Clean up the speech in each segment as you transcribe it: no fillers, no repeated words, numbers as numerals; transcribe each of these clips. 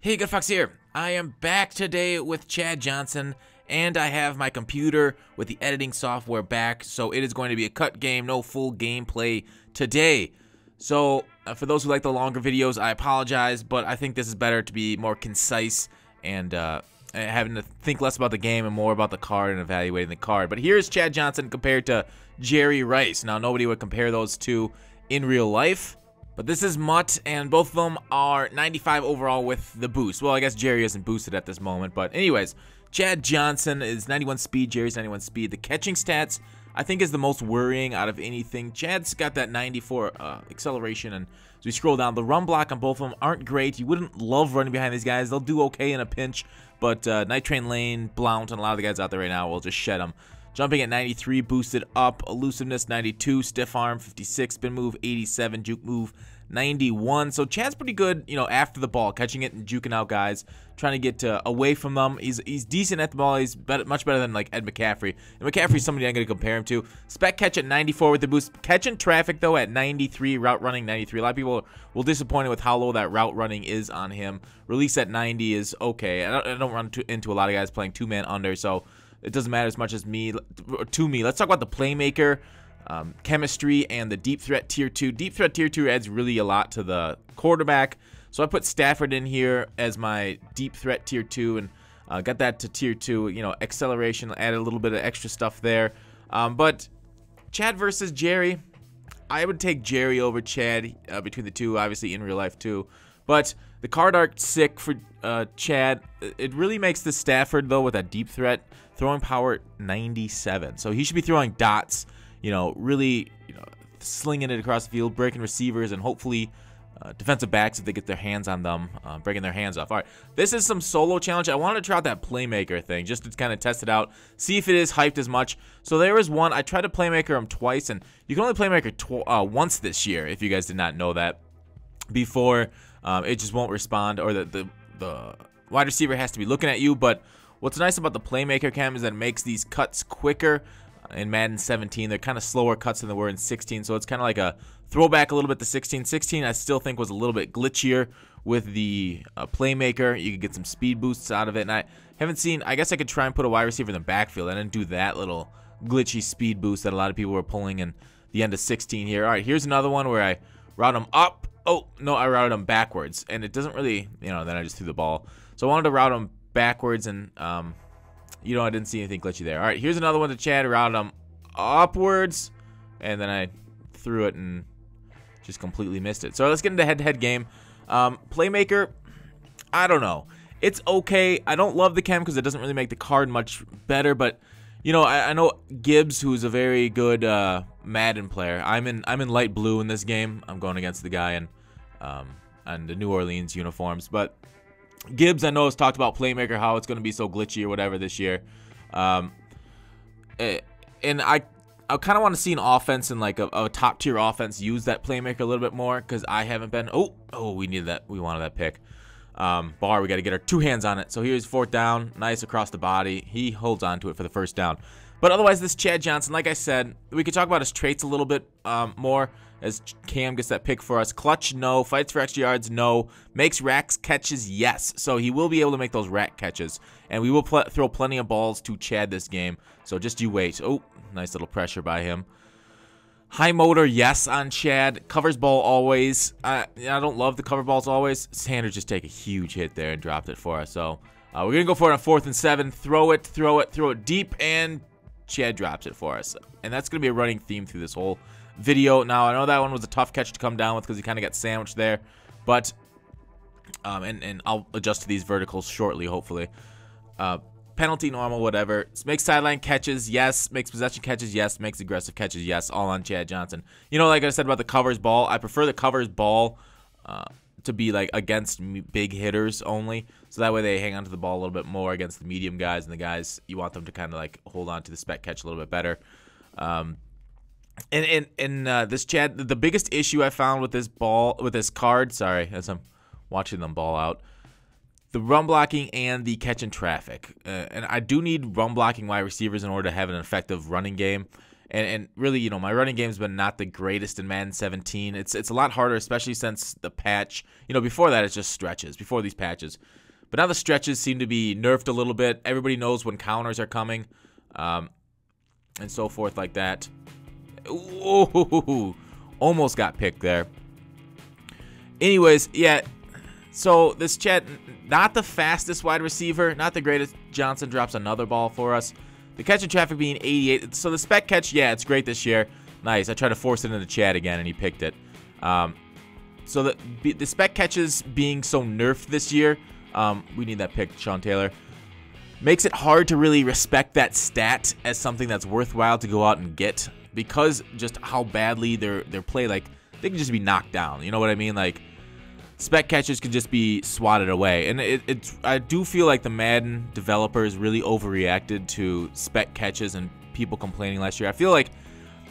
Hey, Good Fox here. I am back today with Chad Johnson, and I have my computer with the editing software back, so it is going to be a cut game, no full gameplay today. So, for those who like the longer videos, I apologize, but I think this is better to be more concise and having to think less about the game and more about the card and evaluating the card. But here's Chad Johnson compared to Jerry Rice. Now, nobody would compare those two in real life. But this is Mutt, and both of them are 95 overall with the boost. Well, I guess Jerry isn't boosted at this moment. But anyways, Chad Johnson is 91 speed, Jerry's 91 speed. The catching stats, I think, is the most worrying out of anything. Chad's got that 94 acceleration, and as we scroll down, the run block on both of them aren't great. You wouldn't love running behind these guys. They'll do okay in a pinch, but Night Train Lane, Blount, and a lot of the guys out there right now will just shed them. Jumping at 93, boosted up. Elusiveness, 92. Stiff arm, 56. Spin move, 87. Juke move, 91. So Chad's pretty good, you know, after the ball, catching it and juking out guys, trying to get away from them. He's decent at the ball. He's much better than, like, Ed McCaffrey. And McCaffrey's somebody I'm going to compare him to. Spec catch at 94 with the boost. Catching traffic, though, at 93. Route running, 93. A lot of people will disappointed with how low that route running is on him. Release at 90 is okay. I don't run into a lot of guys playing two-man under, so it doesn't matter as much as me. Let's talk about the playmaker, chemistry, and the deep threat tier 2. Deep threat tier 2 adds really a lot to the quarterback. So I put Stafford in here as my deep threat tier 2 and got that to tier 2. You know, acceleration, added a little bit of extra stuff there. But Chad versus Jerry, I would take Jerry over Chad between the two, obviously in real life too. But the card art sick for Chad. It really makes the Stafford, though, with that deep threat, throwing power 97. So he should be throwing dots, you know, really, you know, slinging it across the field, breaking receivers, and hopefully defensive backs, if they get their hands on them, breaking their hands off. All right, this is some solo challenge. I wanted to try out that playmaker thing just to kind of test it out, see if it is hyped as much. So there was one. I tried to playmaker him twice, and you can only playmaker once this year, if you guys did not know that. Before, it just won't respond, or the wide receiver has to be looking at you. But what's nice about the playmaker cam is that it makes these cuts quicker. In Madden 17, they're kind of slower cuts than they were in 16, so it's kind of like a throwback a little bit to 16. 16, I still think, was a little bit glitchier with the playmaker. You could get some speed boosts out of it, and I haven't seen. I guess I could try and put a wide receiver in the backfield. I didn't do that little glitchy speed boost that a lot of people were pulling in the end of 16 here. All right, here's another one where I route them up. Oh, no, I routed them backwards, and it doesn't really, you know, then I just threw the ball. So I wanted to route them backwards, and you know, I didn't see anything glitchy there. All right, here's another one to Chad. Routed them upwards, and then I threw it and just completely missed it. So let's get into head-to-head game. Playmaker, I don't know. It's okay. I don't love the chem because it doesn't really make the card much better, but you know, I know Gibbs, who's a very good Madden player. I'm in light blue in this game. I'm going against the guy in the New Orleans uniforms, but Gibbs, I know, has talked about playmaker, how it's going to be so glitchy or whatever this year. And I kind of want to see an offense and like a top tier offense use that playmaker a little bit more, because I haven't been. Oh, we needed that. We wanted that pick. Bar, we got to get our two hands on it. So here's fourth down, nice across the body. He holds on to it for the first down. But otherwise, this Chad Johnson, like I said, we could talk about his traits a little bit more as Cam gets that pick for us. Clutch, no. Fights for extra yards, no. Makes rack catches, yes. So he will be able to make those rack catches. And we will throw plenty of balls to Chad this game. So just you wait. Oh, nice little pressure by him. High motor, yes, on Chad. Covers ball always. I don't love the cover balls always. Sanders just take a huge hit there and dropped it for us. So we're going to go for it on 4th and 7. Throw it deep, and Chad drops it for us. And that's going to be a running theme through this whole video. Now, I know that one was a tough catch to come down with because he kind of got sandwiched there. But, and I'll adjust to these verticals shortly, hopefully. Penalty, normal, whatever. Makes sideline catches, yes. Makes possession catches, yes. Makes aggressive catches, yes. All on Chad Johnson. You know, like I said about the covers ball, I prefer the covers ball to be like against big hitters only. So that way they hang on to the ball a little bit more against the medium guys, and the guys you want them to kind of like hold on to the spec catch a little bit better. This Chad, the biggest issue I found with this card, sorry, as I'm watching them ball out, the run blocking and the catching traffic. And I do need run blocking wide receivers in order to have an effective running game. And really, you know, my running game's been not the greatest in Madden 17. It's a lot harder, especially since the patch. You know, before that, it's just stretches, before these patches. But now the stretches seem to be nerfed a little bit. Everybody knows when counters are coming, and so forth like that. Ooh, almost got picked there. Anyways, yeah, so this Chad, not the fastest wide receiver, not the greatest. Johnson drops another ball for us. The catch and traffic being 88. So the spec catch, yeah, it's great this year. Nice. I tried to force it into Chad again, and he picked it. So the spec catches being so nerfed this year, we need that pick, Sean Taylor, makes it hard to really respect that stat as something that's worthwhile to go out and get, because just how badly their play, like, they can just be knocked down. You know what I mean? Like, spec catches could just be swatted away. And I do feel like the Madden developers really overreacted to spec catches and people complaining last year. I feel like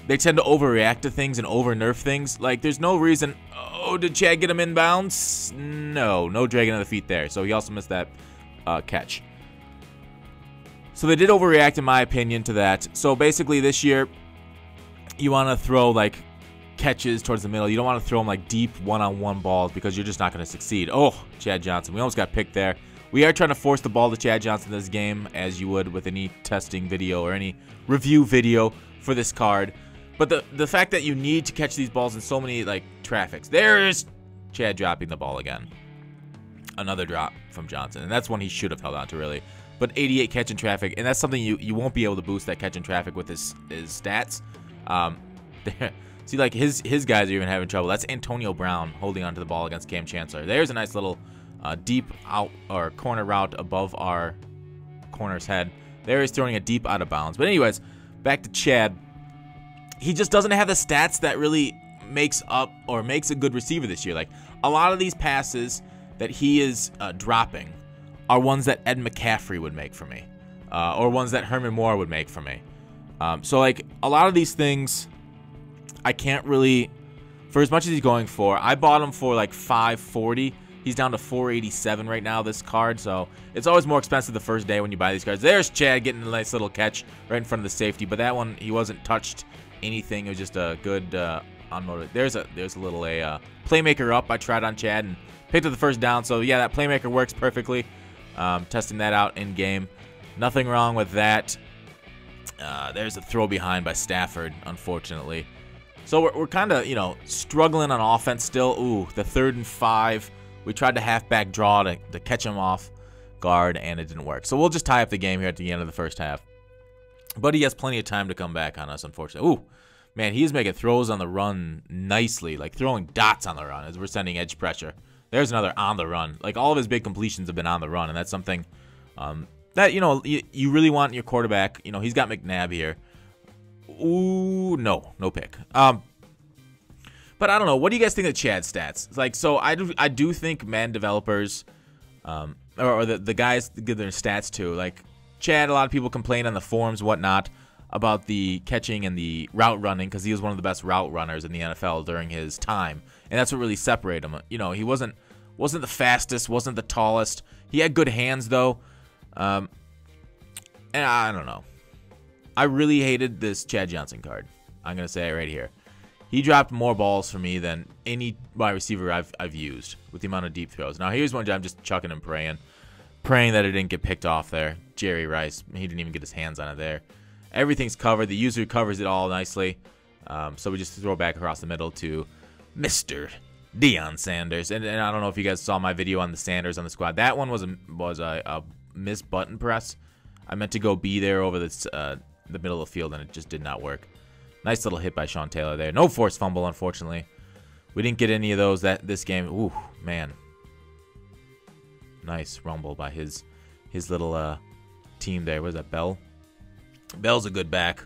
they tend to overreact to things and over-nerf things. Like, there's no reason. Oh, did Chad get him inbounds? No dragging of the feet there. So he also missed that catch. So they did overreact, in my opinion, to that. So basically this year, you want to throw, like, catches towards the middle. You don't want to throw them like deep one-on-one balls, because you're just not going to succeed. Oh, Chad Johnson. We almost got picked there. We are trying to force the ball to Chad Johnson this game, as you would with any testing video or any review video for this card. But the fact that you need to catch these balls in so many, like, traffics. There's Chad dropping the ball again. Another drop from Johnson. And that's one he should have held on to, really. But 88 catch and traffic. And that's something you won't be able to boost, that catch and traffic, with his stats. See, like, his guys are even having trouble. That's Antonio Brown holding onto the ball against Cam Chancellor. There's a nice little deep out or corner route above our corner's head. There he's throwing a deep out of bounds. But anyways, back to Chad. He just doesn't have the stats that really makes up or makes a good receiver this year. Like, a lot of these passes that he is dropping are ones that Ed McCaffrey would make for me, or ones that Herman Moore would make for me. So, like, a lot of these things, I can't really, for as much as he's going for, I bought him for like $540. He's down to $487 right now, this card. So it's always more expensive the first day when you buy these cards. There's Chad getting a nice little catch right in front of the safety. But that one, he wasn't touched anything. It was just a good unmotivated. There's a little playmaker up. I tried on Chad and picked up the first down. So yeah, that playmaker works perfectly. Testing that out in game. Nothing wrong with that. There's a throw behind by Stafford, unfortunately. So we're kind of, you know, struggling on offense still. Ooh, the 3rd and 5. We tried to halfback draw to catch him off guard, and it didn't work. So we'll just tie up the game here at the end of the first half. But he has plenty of time to come back on us, unfortunately. Ooh, man, he's making throws on the run nicely, like throwing dots on the run as we're sending edge pressure. There's another on the run. Like, all of his big completions have been on the run, and that's something that, you know, you really want in your quarterback. You know, he's got McNabb here. Ooh, no pick. But I don't know. What do you guys think of Chad's stats? Like, so I do think Madden developers, or the guys give their stats to. Like, Chad, a lot of people complain on the forums, whatnot, about the catching and the route running, because he was one of the best route runners in the NFL during his time, and that's what really separated him. You know, he wasn't the fastest, wasn't the tallest. He had good hands though, and I don't know. I really hated this Chad Johnson card. I'm going to say it right here. He dropped more balls for me than any wide receiver I've used with the amount of deep throws. Now, here's one I'm just chucking and praying that it didn't get picked off there. Jerry Rice, he didn't even get his hands on it there. Everything's covered. The user covers it all nicely. So we just throw back across the middle to Mr. Deion Sanders. And I don't know if you guys saw my video on the Sanders on the squad. That one was a missed button press. I meant to go be there over this the middle of the field, and it just did not work. Nice little hit by Sean Taylor there. No forced fumble, unfortunately. We didn't get any of those this game. Ooh, man. Nice rumble by his little team there. What is that, Bell? Bell's a good back.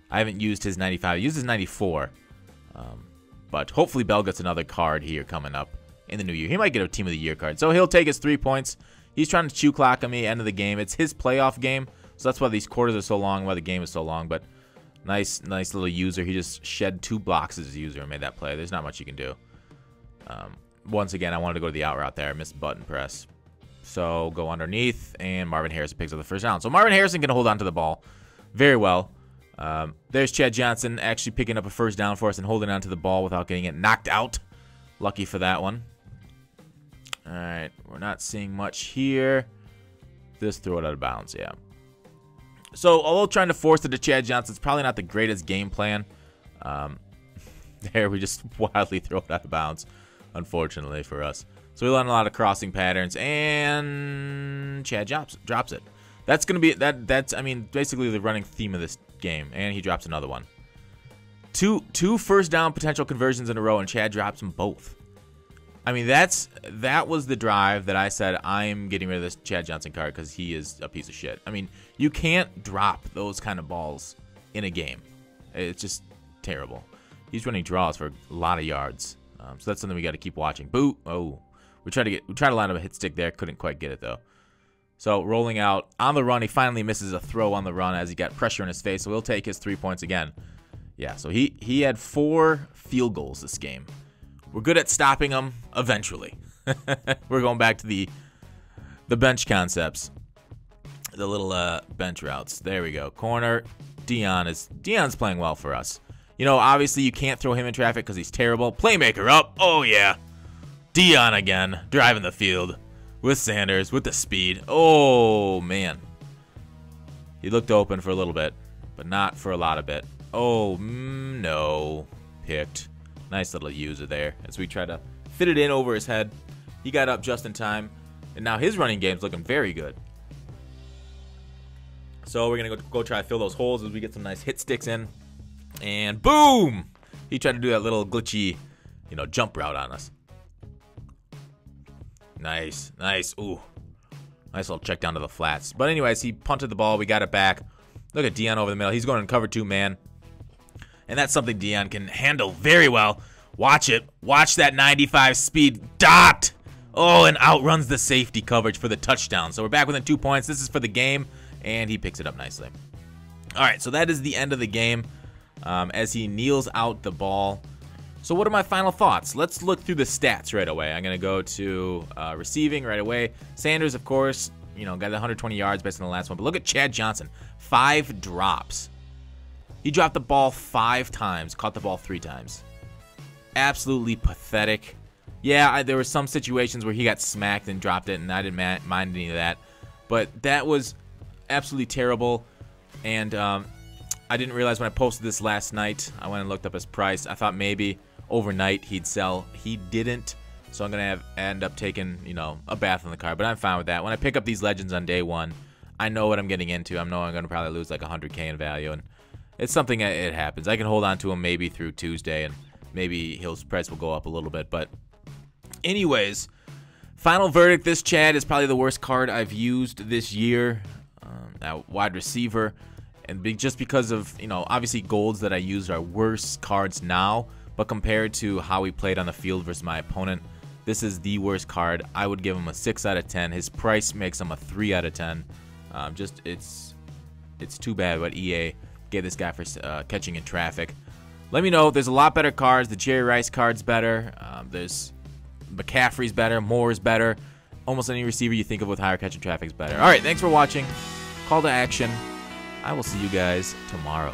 I haven't used his 95. I used his 94. But hopefully Bell gets another card here coming up in the new year. He might get a Team of the Year card. So he'll take his 3 points. He's trying to chew clock on me end of the game. It's his playoff game. So that's why these quarters are so long, why the game is so long. But nice little user. He just shed 2 blocks as a user and made that play. There's not much you can do. Once again, I wanted to go to the out route there. I missed button press. So go underneath, and Marvin Harrison picks up the first down. So Marvin Harrison can hold on to the ball very well. There's Chad Johnson actually picking up a first down for us and holding on to the ball without getting it knocked out. Lucky for that one. All right, we're not seeing much here. Just throw it out of bounds, yeah. So, although trying to force it to Chad Johnson is probably not the greatest game plan, there we just wildly throw it out of bounds, unfortunately for us. So we learn a lot of crossing patterns, and Chad drops it. That's gonna be that's I mean basically the running theme of this game, and he drops another one. Two first down potential conversions in a row, and Chad drops them both. I mean that was the drive that I said I'm getting rid of this Chad Johnson card because he is a piece of shit. I mean you can't drop those kind of balls in a game. It's just terrible. He's running draws for a lot of yards, so that's something we got to keep watching. Boo! Oh, we tried to line up a hit stick there, couldn't quite get it though. So rolling out on the run, he finally misses a throw on the run as he got pressure in his face. So he'll take his 3 points again. Yeah, so he had 4 field goals this game. We're good at stopping them eventually. We're going back to the bench concepts, the little bench routes. There we go. Corner. Deion's playing well for us. You know, obviously you can't throw him in traffic because he's terrible. Playmaker up. Oh yeah, Deion again, driving the field with Sanders with the speed. Oh man, he looked open for a little bit, but not for a lot of it. Oh no, picked. Nice little user there as we try to fit it in over his head. He got up just in time, and now his running game's looking very good. So we're gonna go try to fill those holes as we get some nice hit sticks in, and boom! He tried to do that little glitchy, jump route on us. Nice, nice. Ooh, nice little check down to the flats. But anyways, he punted the ball. We got it back. Look at Deion over the middle. He's going in cover 2 man. And that's something Deion can handle very well. Watch it. Watch that 95 speed dot. Oh, and outruns the safety coverage for the touchdown. So we're back within 2 points. This is for the game, and he picks it up nicely. All right, so that is the end of the game as he kneels out the ball. So what are my final thoughts? Let's look through the stats right away. I'm going to go to receiving right away. Sanders, of course, got the 120 yards based on the last one. But look at Chad Johnson. 5 drops. He dropped the ball 5 times, caught the ball 3 times. Absolutely pathetic. Yeah, there were some situations where he got smacked and dropped it, and I didn't mind any of that. But that was absolutely terrible. And I didn't realize when I posted this last night, I went and looked up his price. I thought maybe overnight he'd sell. He didn't. So I'm going to end up taking, a bath on the card. But I'm fine with that. When I pick up these legends on day 1, I know what I'm getting into. I know I'm going to probably lose like 100K in value. And it's something that it happens. I can hold on to him maybe through Tuesday, and maybe his price will go up a little bit. But anyways, final verdict, this Chad is probably the worst card I've used this year. That wide receiver. And just because of, obviously golds that I used are worse cards now. But compared to how he played on the field versus my opponent, this is the worst card. I would give him a 6 out of 10. His price makes him a 3 out of 10. It's too bad what EA gave this guy for catching in traffic. Let me know. There's a lot better cards. The Jerry Rice card's better. There's McCaffrey's better. Moore's better. Almost any receiver you think of with higher catching traffic is better. All right, thanks for watching. Call to action. I will see you guys tomorrow.